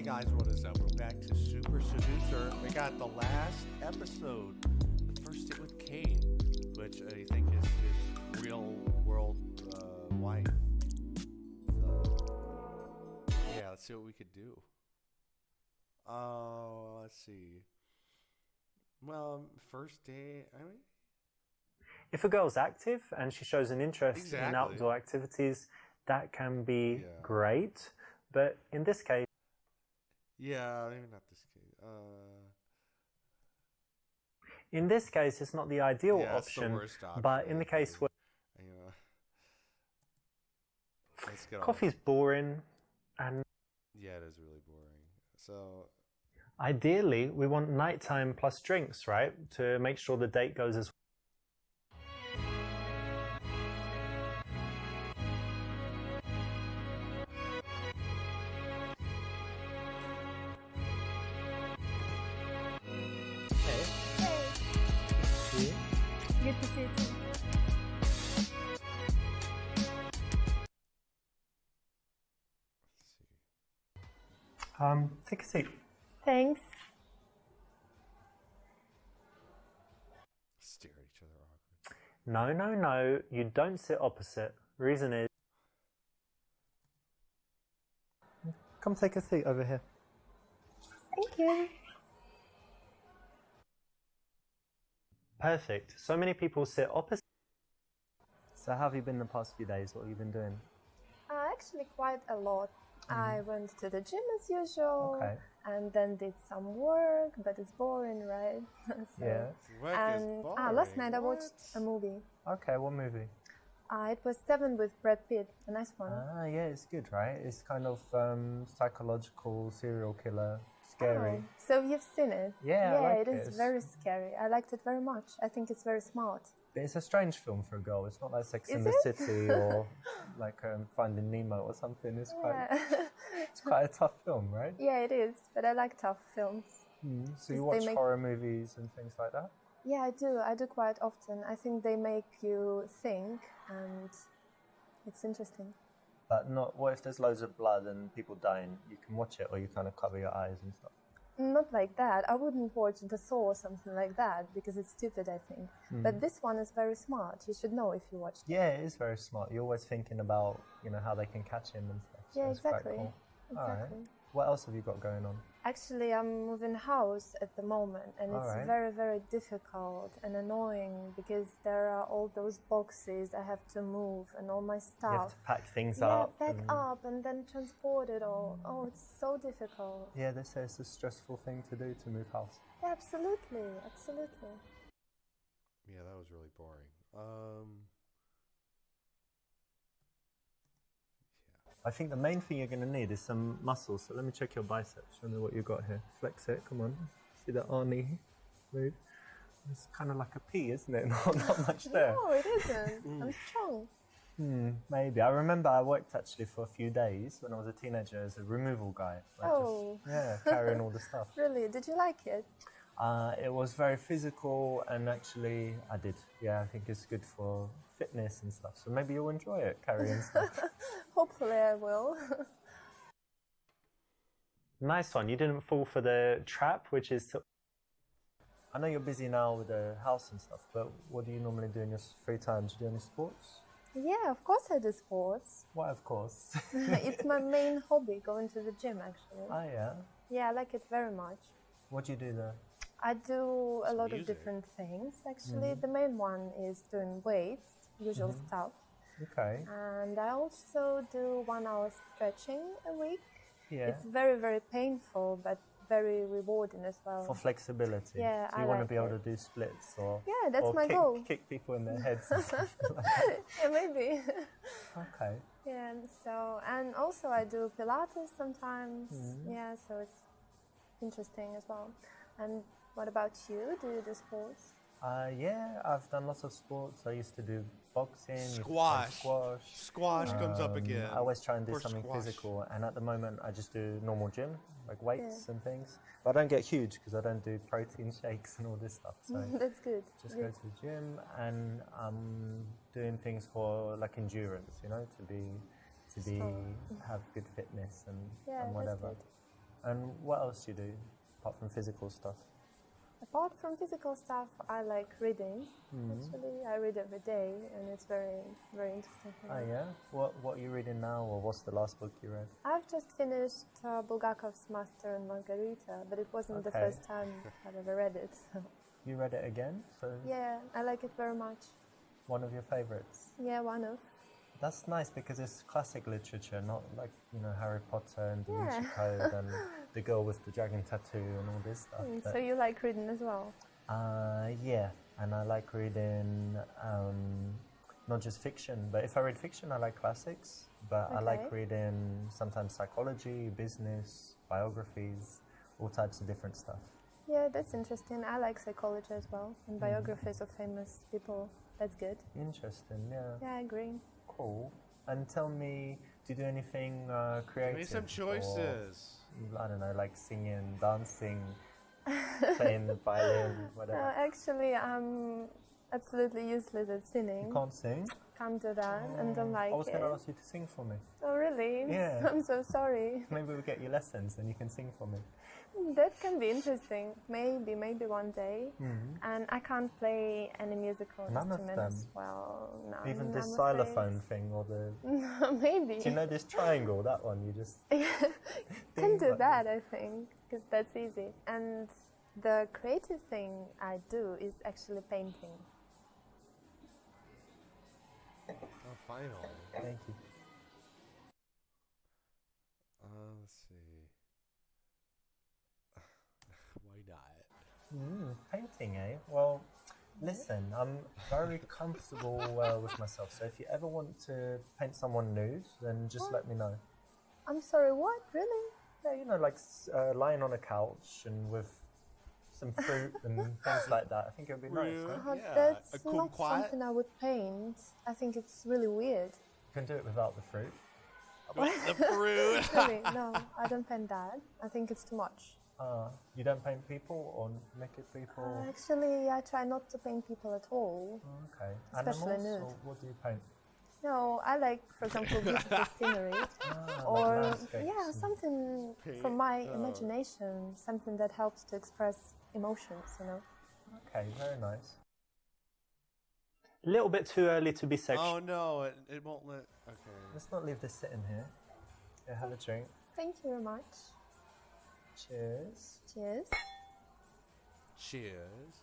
Hey guys, what is up? We're back to Super Seducer. We got the last episode, the first date with Kate, which I think is his real world wife. So, yeah, let's see what we could do. Let's see. Well, first date, I mean, if a girl's active and she shows an interest in Exactly. outdoor activities, that can be Yeah. great. But in this case, yeah, maybe not this case. it's not the ideal Yeah, it's the option. worst option, But in the I case where think. You know, let's get on. coffee's boring, and Yeah, it is really boring. So, ideally we want nighttime plus drinks, right? To make sure the date goes as Good to see you too. let's see. take a seat. Thanks. Stare at each other awkward. No, you don't sit opposite. Reason is, come take a seat over here. Thank you. Perfect. So many people sit opposite. So how have you been the past few days? What have you been doing? Actually, quite a lot. I went to the gym as usual, Okay. and then did some work, but it's boring, right? So- Yeah. Work is And boring. last night I watched What? a movie. Okay, what movie? It was Seven with Brad Pitt, a nice one. Ah, yeah, it's good, right? It's kind of psychological, serial killer, scary. Oh, so you've seen it? Yeah, I like it it. is It's- very scary. I liked it very much. I think it's very smart. But it's a strange film for a girl. It's not like Sex Is and the it? City or like Finding Nemo or something. It's quite, Yeah. it's quite a tough film, right? Yeah, it is. But I like tough films. So you They watch make- horror movies and things like that? Yeah, I do. I do quite often. I think they make you think, and it's interesting. But not. What if there's loads of blood and people dying? You can watch it, or you kind of cover your eyes and stuff. Not like that. I wouldn't watch The Saw or something like that because it's stupid, I think. But this one is very smart. You should know if you watched it. Yeah, it is very smart. You're always thinking about how they can catch him and stuff. So Yeah, it's quite exactly. cool. Exactly. All right. What else have you got going on? Actually, I'm moving house at the moment, and it's Alright. very, very difficult and annoying because there are all those boxes I have to move and all my You have stuff. to pack things Yeah, up. pack and- up and then transport it all. Oh, it's so difficult. Yeah, they say it's a stressful thing to do to move house. Yeah, absolutely, absolutely. Yeah, that was really boring. I think the main thing you're going to need is some muscles. So let me check your biceps. Show me what you've got here. Flex it. Come on. See that Arnie move? It's kind of like a P, isn't it? Not much there. No, it isn't. I'm strong. Maybe. I remember I worked actually for a few days when I was a teenager as a removal guy. Like Oh. carrying all the stuff. Really? Did you like it? It was very physical, and actually I did. Yeah, I think it's good for fitness and stuff. So maybe you'll enjoy it, carrying stuff. Hopefully I will. Nice one. You didn't fall for the trap, which is to... I know you're busy now with the house and stuff, but what do you normally do in your free time? Do you do any sports? Yeah, of course I do sports. Why, of course. It's my main hobby, going to the gym actually. Oh, yeah. Yeah, I like it very much. What do you do there? I do a lot of music. different things actually. The main one is doing weights, usual stuff. Okay. And I also do 1 hour stretching a week. Yeah. It's very, very painful, but very rewarding as well. For flexibility. Yeah, so you I want like to be able it. to do splits or... Yeah, that's or my goal. kick people in their heads and stuff. Yeah, maybe. Okay. Yeah, so, and also I do Pilates sometimes. Yeah, so it's interesting as well. And what about you? Do you do sports? Yeah, I've done lots of sports. I used to do boxing, used to play Squash. squash. Squash comes up again. I always try and do Poor something squash. physical, and at the moment I just do normal gym, like weights and things. But I don't get huge because I don't do protein shakes and all this stuff. So That's good. just Good. go to the gym, and I'm doing things for like endurance, to be Strong. have good fitness and Yeah, that's whatever. good. And what else do you do apart from physical stuff? Apart from physical stuff, I like reading. Actually, I read every day, and it's very, very interesting for Oh me. yeah? What are you reading now, or what's the last book you read? I've just finished Bulgakov's Master and Margarita, but it wasn't the Okay. first time I've ever read it. You read it again? So Yeah, I like it very much. one of your favorites? Yeah, one of. That's nice because it's classic literature, not like, Harry Potter and Da Yeah. Vinci Code and the girl with the dragon tattoo and all this stuff. So you like reading as well? Yeah, and I like reading not just fiction, but if I read fiction, I like classics. But I like Okay. reading sometimes psychology, business, biographies, all types of different stuff. Yeah, that's interesting. I like psychology as well, and biographies of famous people. That's good. Interesting, yeah, Yeah, I agree. cool. And tell me, do you do anything Give creative? me some or, choices. I don't know, like singing, dancing, playing the violin, whatever. Actually, I'm absolutely useless at singing. You can't sing? Can't do that, and don't like I was it. going to ask you to sing for me. Oh, really? Yeah. I'm so sorry. Maybe we'll get you lessons and you can sing for me. That can be interesting. Maybe one day. And I can't play any musical None of instruments. them? Well, no. Even this I'm xylophone thing or the... afraid. Maybe. Do you know this triangle, that one? You just... Can do like that, I think, because that's easy. And the creative thing I do is actually painting. Oh, finally. Thank you. Let's see. Why not? Painting, eh? Well, listen, I'm very comfortable with myself. So if you ever want to paint someone nude, then just let me know. I'm sorry, what? Really? Yeah, like lying on a couch and with some fruit and things like that. I think it would be nice. Really? No? Yeah, That's a not kumquat. something I would paint. I think it's really weird. You can do it without the fruit. The fruit. Really, no, I don't paint that. I think it's too much. You don't paint people or naked people? Actually, I try not to paint people at all. Okay. especially Animals, nude. or what do you paint? No, I like, for example, beautiful scenery. Like Or, landscapes yeah, and- something from my imagination, something that helps to express emotions. Okay, very nice. A little bit too early to be sexual. Oh no, it won't let. Okay. Let's not leave this sitting here. Yeah, have a drink. Thank you very much. Cheers. Cheers. Cheers.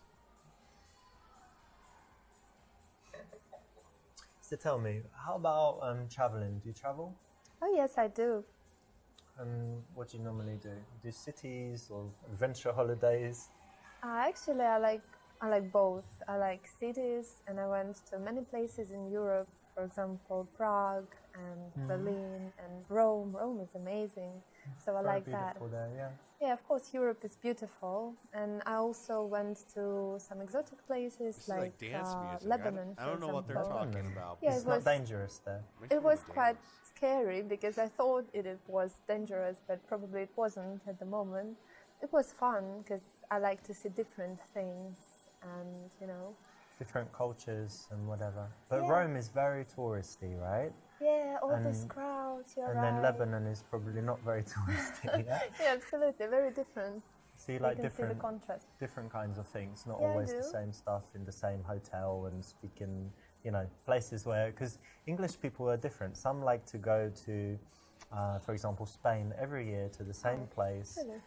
So tell me, how about traveling? Do you travel? Oh, yes, I do. What do you normally do? Do cities or adventure holidays? Actually, I like both. I like cities, and I went to many places in Europe. For example, Prague and Berlin and Rome. Rome is amazing, so I Very like that. beautiful there, yeah. Yeah, of course, Europe is beautiful, and I also went to some exotic places This is like dance music. Lebanon. I don't know what they're for example. talking about. Yeah, It's it not was- dangerous there. Makes It me was wanna quite dance. scary because I thought it was dangerous, but probably it wasn't at the moment. It was fun because I like to see different things and. Different cultures and whatever. But Yeah. Rome is very touristy, right? Yeah, all these And- crowds, you're And right. then Lebanon is probably not very touristy, yeah? Yeah, absolutely, very different. So you You like can see the different contrast. different kinds of things, not Yeah, I always the do. same stuff in the same hotel and speak in, places where, because English people are different. Some like to go to, for example, Spain every year to the same place, really?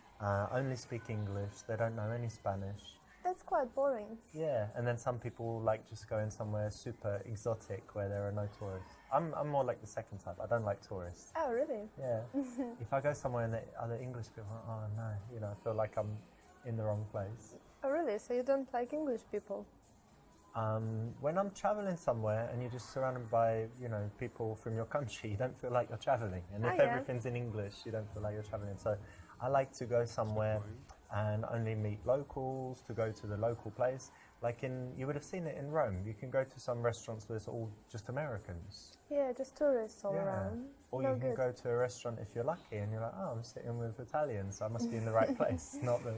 only speak English, they don't know any Spanish. That's quite boring. Yeah, and then some people like just going somewhere super exotic where there are no tourists. I'm more like the second type. I don't like tourists. Oh, really? Yeah. If I go somewhere and the other English people are, oh no, I feel like I'm in the wrong place. Oh, really? So you don't like English people? When I'm traveling somewhere and you're just surrounded by, people from your country, you don't feel like you're traveling. And if yeah. everything's in English, you don't feel like you're traveling. So I like to go somewhere and only meet locals, to go to the local place. Like you would have seen it in Rome. You can go to some restaurants where it's all just Americans. Yeah, just tourists all around. Or No you can good. go to a restaurant if you're lucky and you're like, oh, I'm sitting with Italians, so I must be in the right place, not the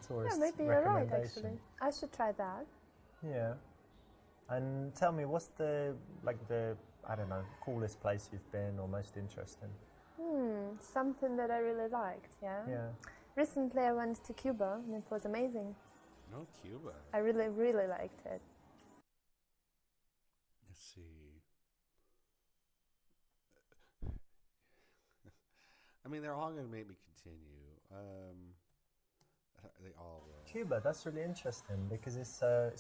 tourist Yeah, maybe you're right, recommendation. actually. I should try that. Yeah. And tell me, what's the I don't know, coolest place you've been or most interesting? something that I really liked, yeah. Yeah. Recently I went to Cuba and it was amazing. No, Cuba. I really, really liked it. Let's see. I mean, they're all going to make me continue. They all will. Cuba, that's really interesting because it's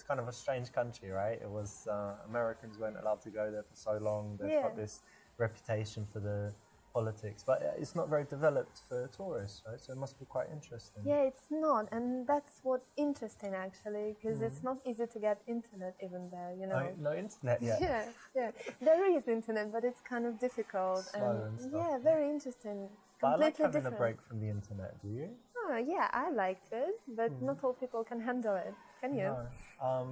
kind of a strange country, right? It was Americans weren't allowed to go there for so long. They've got this reputation for the politics, but it's not very developed for tourists, right? So it must be quite interesting. Yeah, it's not, and that's what's interesting actually, because it's not easy to get internet even there, you know. No internet yet. Yeah. There is internet, but it's kind of difficult. Slow and stuff. Yeah, very interesting. But I like Completely having different. a break from the internet. Do you? Oh, yeah, I liked it, but not all people can handle it. Can you? No.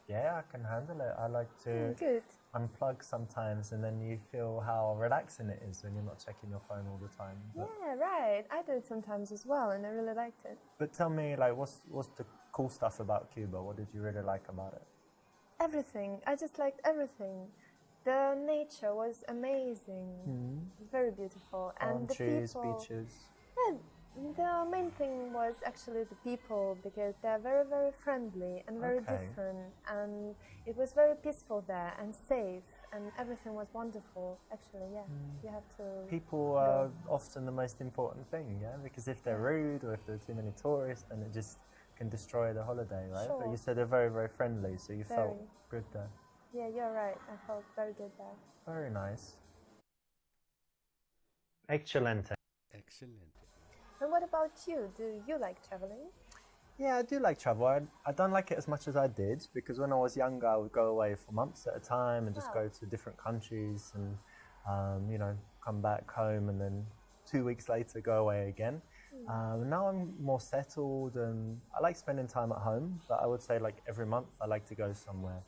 Yeah, I can handle it. I like to Good. unplug sometimes, and then you feel how relaxing it is when you're not checking your phone all the time. But, Yeah, right. I do it sometimes as well, and I really liked it. but tell me, like, what's the cool stuff about Cuba? What did you really like about it? Everything. I just liked everything. The nature was amazing, very beautiful, Palm and the trees, people. beaches. Yeah, the main thing was actually the people because they're very, very friendly and very Okay. different, and it was very peaceful there and safe, and everything was wonderful. Actually, yeah, you have to. People are often the most important thing, yeah? Because if they're rude or if there are too many tourists, then it just can destroy the holiday, right? But Sure. you said they're very, very friendly, so you felt Very. good there. Yeah, you're right. I felt very good there. Very nice. Excelente. Excellent. And what about you? Do you like traveling? Yeah, I do like travel. I don't like it as much as I did because when I was younger, I would go away for months at a time and just Wow. go to different countries and, come back home and then 2 weeks later go away again. Now I'm more settled and I like spending time at home, but I would say like every month I like to go somewhere.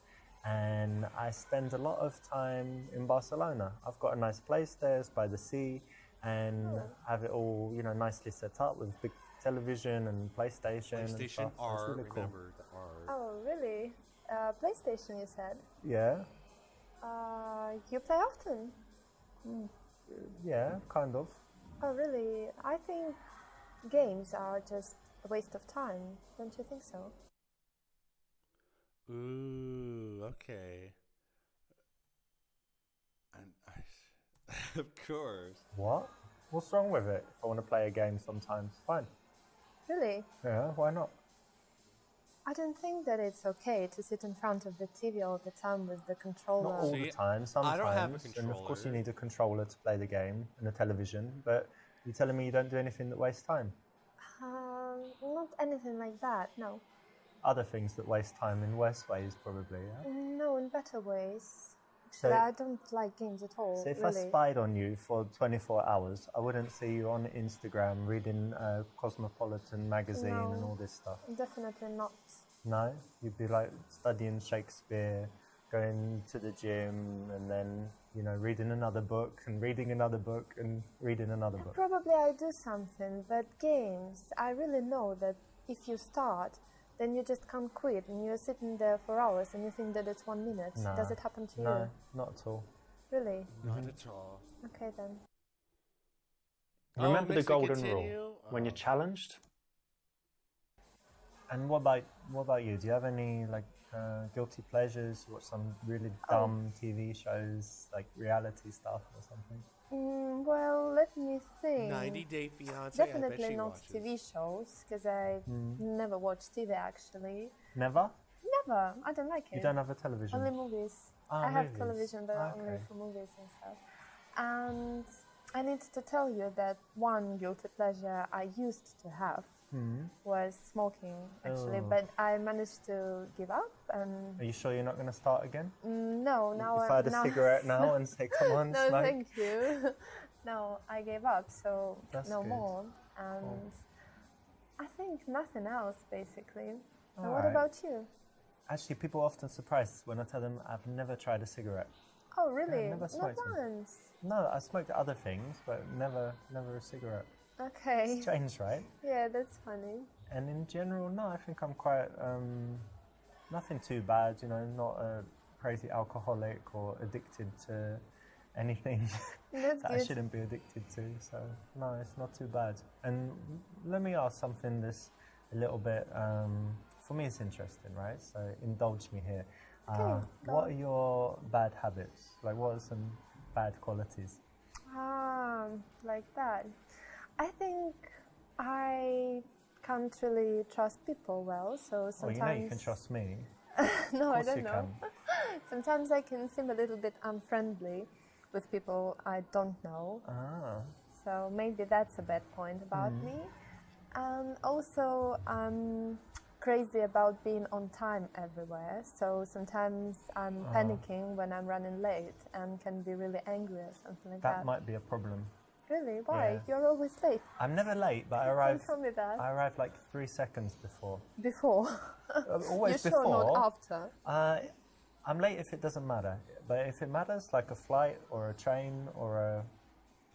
And I spend a lot of time in Barcelona. I've got a nice place there, it's by the sea, and have it all, nicely set up with big television and PlayStation and PlayStation stuff. R, It's really cool. remember the R. Oh, really? PlayStation, you said. Yeah, You play often? yeah, kind of. Oh, really? I think games are just a waste of time. Don't you think so? Ooh, okay. And of course. What? What's wrong with it? If I want to play a game sometimes, fine. Really? Yeah, why not? I don't think that it's okay to sit in front of the TV all the time with the controller. Not all See, the time, sometimes. I don't have a And of course you controller. need a controller to play the game and a television, but you're telling me you don't do anything that wastes time? Not anything like that, no. Other things that waste time in worse ways, probably, yeah? No, in better ways. So- Actually, I don't like games at all, So if really. I spied on you for 24 hours, I wouldn't see you on Instagram reading Cosmopolitan magazine and No. all this stuff. Definitely not. No? You'd be like studying Shakespeare, going to the gym, and then, reading another book, and reading another book, and reading another book. Probably I do something, but games, I really know that if you start, then you just can't quit and you're sitting there for hours and you think that it's 1 minute. Nah. Does it happen to No, you? not at all. Really? Not at all. Okay then. Oh, Remember the makes me golden continue? rule: when you're Oh. challenged. And what about you? Do you have any guilty pleasures? You watch some really dumb TV shows, like reality stuff or something? Well, let me think. 90 Day Fiance. I bet Definitely she not watches. TV shows, because I never watch TV actually. Never? Never. I don't like it. You don't have a television? Only movies. Ah, I have movies. television, but only Okay. for movies and stuff. And I need to tell you that one guilty pleasure I used to have was smoking, actually, Oh. but I managed to give up. And Are you sure you're not going to start again? no, now If I had a now, cigarette now and say, come on, no, smoke. thank you. No, I gave up, so That's no good. more. And I think nothing else, basically. And what Alright. about you? Actually, people are often surprised when I tell them I've never tried a cigarette. Oh, really? never Not smoked one. once. No, I smoked other things, but never a cigarette. Okay. Strange, right? Yeah, that's funny. And in general, no, I think I'm quite, nothing too bad, not a crazy alcoholic or addicted to anything That's that I good. shouldn't be addicted to. So no, it's not too bad. And let me ask something that's a little bit, for me it's interesting, right? So indulge me here. Okay, go What on. are your bad habits? Like what are some bad qualities? Like that. I think I can't really trust people well, so Well, sometimes. you know you can trust me. No, Of I course don't you know. can. Sometimes I can seem a little bit unfriendly with people I don't know. Ah, So maybe that's a bad point about me. And also, I'm crazy about being on time everywhere. So sometimes I'm panicking when I'm running late and can be really angry or something like that. that might be a problem. Really? Why? Yeah. You're always late. I'm never late, but I Don't arrive. tell me that. I arrive like 3 seconds before. Before. Always You're before. sure not after? I'm late if it doesn't matter, but if it matters, like a flight or a train or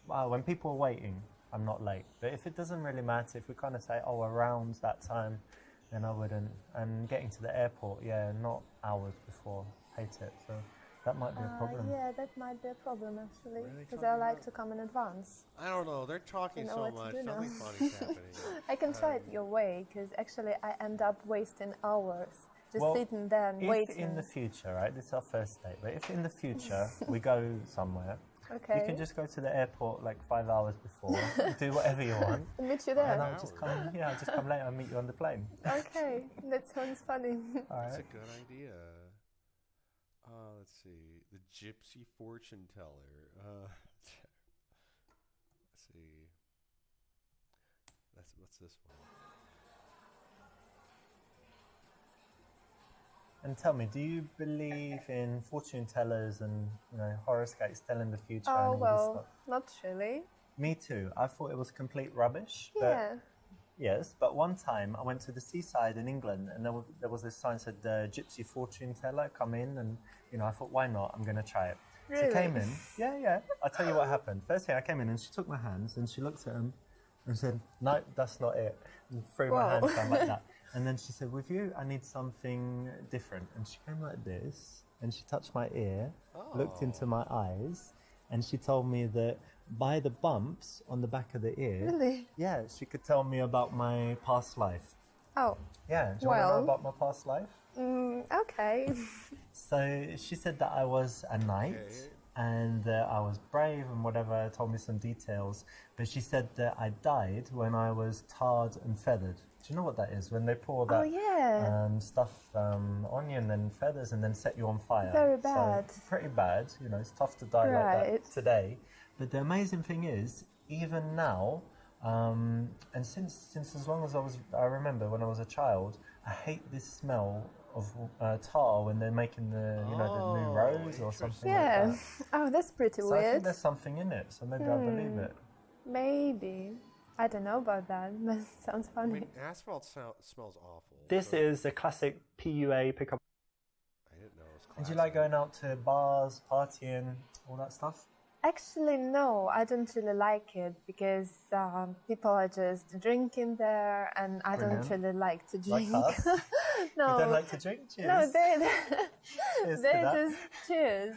when people are waiting, I'm not late. But if it doesn't really matter, if we kind of say, oh, around that time, then I wouldn't. And getting to the airport, yeah, not hours before. Hate it. So that might be a problem. Yeah, that might be a problem actually, Where are they because I talking like about? to come in advance. I don't know. They're talking You know so what to much. do now. Nothing funny's happening. I can try it your way, because actually I end up wasting hours just Well, sitting there and If waiting. in the future, right, this is our first date, but if in the future we go somewhere, Okay. you can just go to the airport like 5 hours before, do whatever you want, I'll meet you and there. I'll just come. Yeah, I'll just come later and meet you on the plane. Okay, that sounds funny. All That's right. a good idea. Let's see. The Gypsy Fortune Teller. Let's see. What's this one? And tell me, do you believe in fortune tellers and horoscopes telling the future and Oh all this well, stuff? not really. Me too. I thought it was complete rubbish. Yeah. But yes, but one time I went to the seaside in England and there was this sign that said Gypsy Fortune Teller, come in, and I thought, why not? I'm going to try it. So I came Really? in. Yeah. I'll tell you what happened. First thing, I came in and she took my hands and she looked at them and said, no, that's not it. And threw my Whoa. hands down like that. And then she said, with you, I need something different. And she came like this and she touched my ear, looked into my eyes, and she told me that by the bumps on the back of the ear, Really? yeah, she could tell me about my past life. Oh, Yeah, do you want to know Well- about my past life? okay. So she said that I was a knight Okay. and that I was brave and whatever, told me some details. But she said that I died when I was tarred and feathered. Do you know what that is? When they pour that Oh yeah. stuff on you and then feathers and then set you on fire. Very So, bad. pretty bad. It's tough to die like Right. that today. But the amazing thing is, even now, and since as long as I remember when I was a child, I hate this smell of tar when they're making the the new Oh, rose or something Yeah. like that. Oh, that's pretty So I think weird. there's something in it, so maybe I believe it. Maybe. I don't know about that. That sounds I funny. mean, asphalt smells awful. This so is a classic PUA pickup. I didn't know it was classic. And do you like going out to bars, partying, all that stuff? Actually, no, I don't really like it because people are just drinking there, and I don't Brilliant. really like to Like drink. us? No, You don't like to drink? Cheers. no, Cheers to they that. just cheers.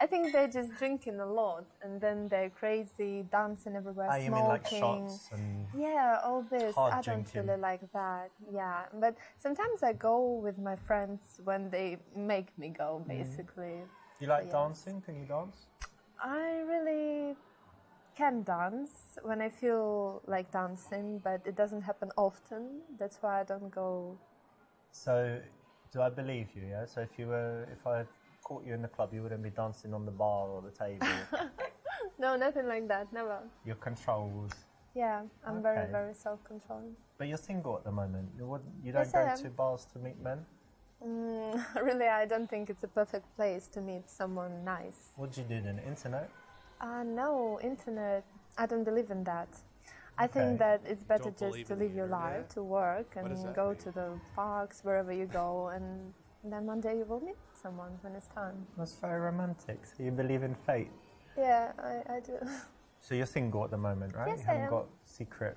I think they're just drinking a lot, and then they're crazy, dancing everywhere, Ah, you smoking. mean like shots and... Yeah, all this. Hard I don't drinking. really like that. Yeah, but sometimes I go with my friends when they make me go, basically. Do you like Yes. dancing? Can you dance? I really can dance when I feel like dancing, but it doesn't happen often. That's why I don't go. So, do I believe you, yeah? So if I caught you in the club, you wouldn't be dancing on the bar or the table. No, nothing like that. Never. You're controlled. Yeah, I'm very, Okay. very self-controlled. But you're single at the moment. You don't Yes, I go am. to bars to meet men? Really, I don't think it's a perfect place to meet someone nice. What do you do then? Internet? No, internet. I don't believe in that. I Okay. think that it's better Don't just believe to in the live your internet? life, to work, What does and that go mean? to the parks wherever you go, and then one day you will meet someone when it's time. That's very romantic. So you believe in fate. Yeah, I do. So you're single at the moment, right? Yes, You I haven't am. got secret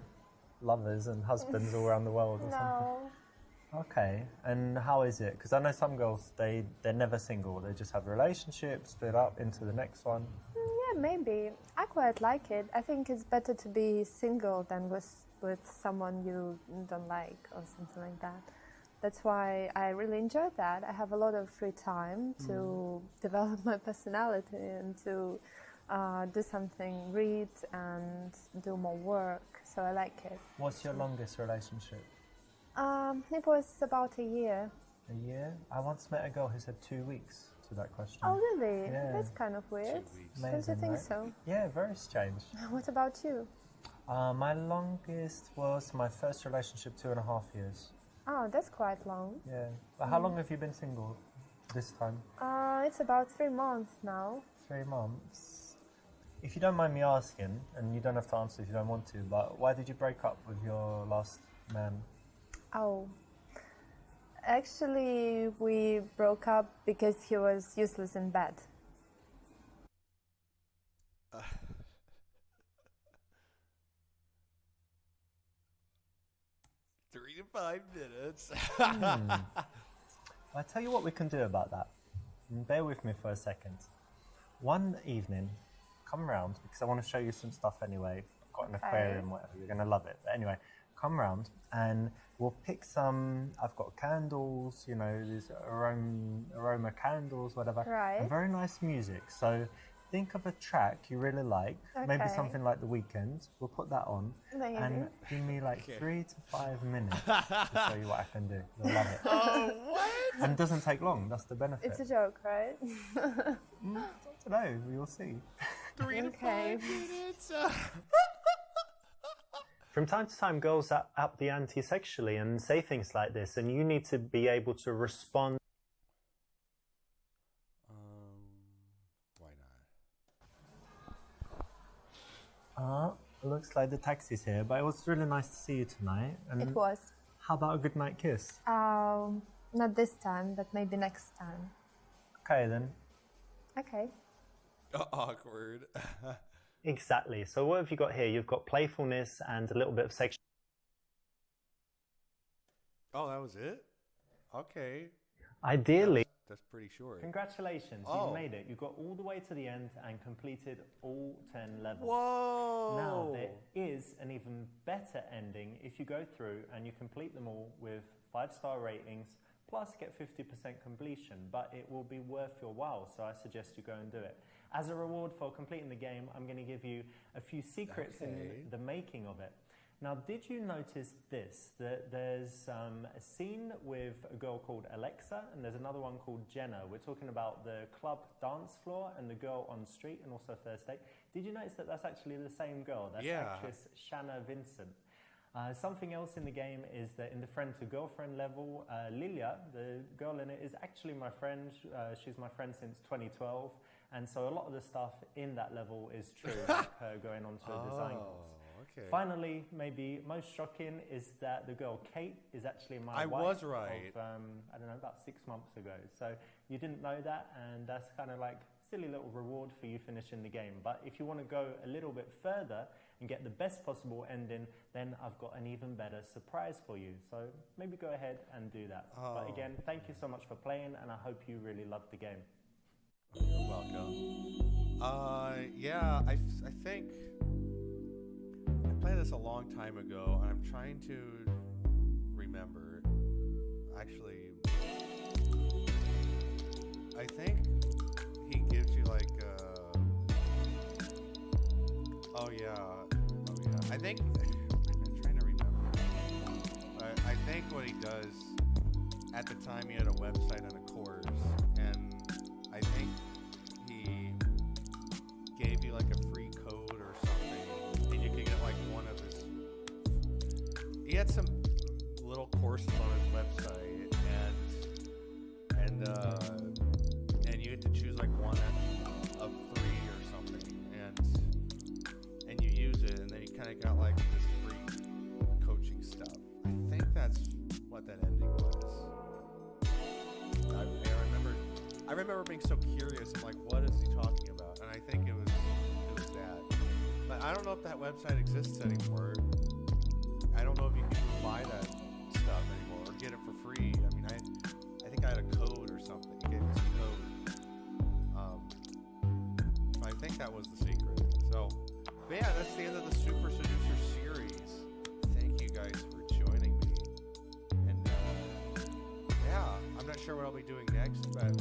lovers and husbands all around the world or something. No. Okay. And how is it? Because I know some girls, they're never single. They just have relationships, split up into the next one. Yeah, maybe. I quite like it. I think it's better to be single than with someone you don't like or something like that. That's why I really enjoy that. I have a lot of free time to develop my personality and to do something, read and do more work. So I like it. What's your longest relationship? It was about a year. A year? I once met a girl who said 2 weeks to that question. Oh, really? Yeah. That's kind of weird. 2 weeks. Don't you Amazing, think right? so? Yeah, very strange. What about you? My longest was my first relationship, 2.5 years. Oh, that's quite long. Yeah. But how long have you been single this time? It's about 3 months now. 3 months. If you don't mind me asking, and you don't have to answer if you don't want to, but why did you break up with your last man? Oh. Actually, we broke up because he was useless in bed. 3 to 5 minutes. I tell you what we can do about that. And bear with me for a second. One evening, come round because I want to show you some stuff anyway. I've got an aquarium, whatever. You're going to love it. But anyway, come round and we'll pick some. I've got candles, you know, these aroma candles, whatever. Right. And very nice music. So think of a track you really like, maybe Okay. something like The Weeknd. We'll put that on. Maybe. And give me like Okay. 3 to 5 minutes to show you what I can do. You'll love it. Oh, what? And it doesn't take long, that's the benefit. It's a joke, right? I don't know, we'll see. 3 to Okay. 5 minutes. From time to time, girls up the ante sexually and say things like this, and you need to be able to respond. Why not? Looks like the taxi's here, but it was really nice to see you tonight. And It was. how about a good night kiss? Not this time, but maybe next time. Okay then. Okay. Awkward. Exactly. So what have you got here? You've got playfulness and a little bit of sexual. Oh, that was it? Okay. Ideally. That's pretty short. Congratulations, Oh. you've made it. You got all the way to the end and completed all 10 levels. Whoa! Now, there is an even better ending if you go through and you complete them all with 5-star ratings, plus get 50% completion, but it will be worth your while, so I suggest you go and do it. As a reward for completing the game, I'm going to give you a few secrets Okay. in the making of it. Now, did you notice this, that there's a scene with a girl called Alexa and there's another one called Jenna. We're talking about the club dance floor and the girl on street and also first date. Did you notice that that's actually the same girl? That's Yeah. actress Shanna Vincent. Something else in the game is that in the friend to girlfriend level, Lilia, the girl in it, is actually my friend. She's my friend since 2012. And so a lot of the stuff in that level is true, like her going onto a design course. Okay. Finally, maybe most shocking is that the girl Kate is actually my I wife. was right. Of, I don't know, about 6 months ago. So you didn't know that, and that's kind of like silly little reward for you finishing the game. But if you want to go a little bit further and get the best possible ending, then I've got an even better surprise for you. So maybe go ahead and do that. But Oh. again, thank you so much for playing, and I hope you really loved the game. You're welcome. Yeah, I think I played this a long time ago, and I'm trying to remember. Actually, I think he gives you like oh yeah. I think I'm trying to remember. I think what he does at the time, he had a website and a course, and I think he gave you like a free code or something, and you could get like one of his. He had some little courses on his website, and you had to choose like one of 3 or something, and you use it, and then you kind of got like this free coaching stuff. I think that's what that ending was. I remember being so curious. I'm like, what is he talking about? And I think it was that. But I don't know if that website exists anymore. I don't know if you can buy that stuff anymore or get it for free. I mean, I think I had a code or something. He gave me some code. I think that was the secret. So, but yeah, that's the end of the Super Seducer series. Thank you guys for joining me. And yeah, I'm not sure what I'll be doing next, but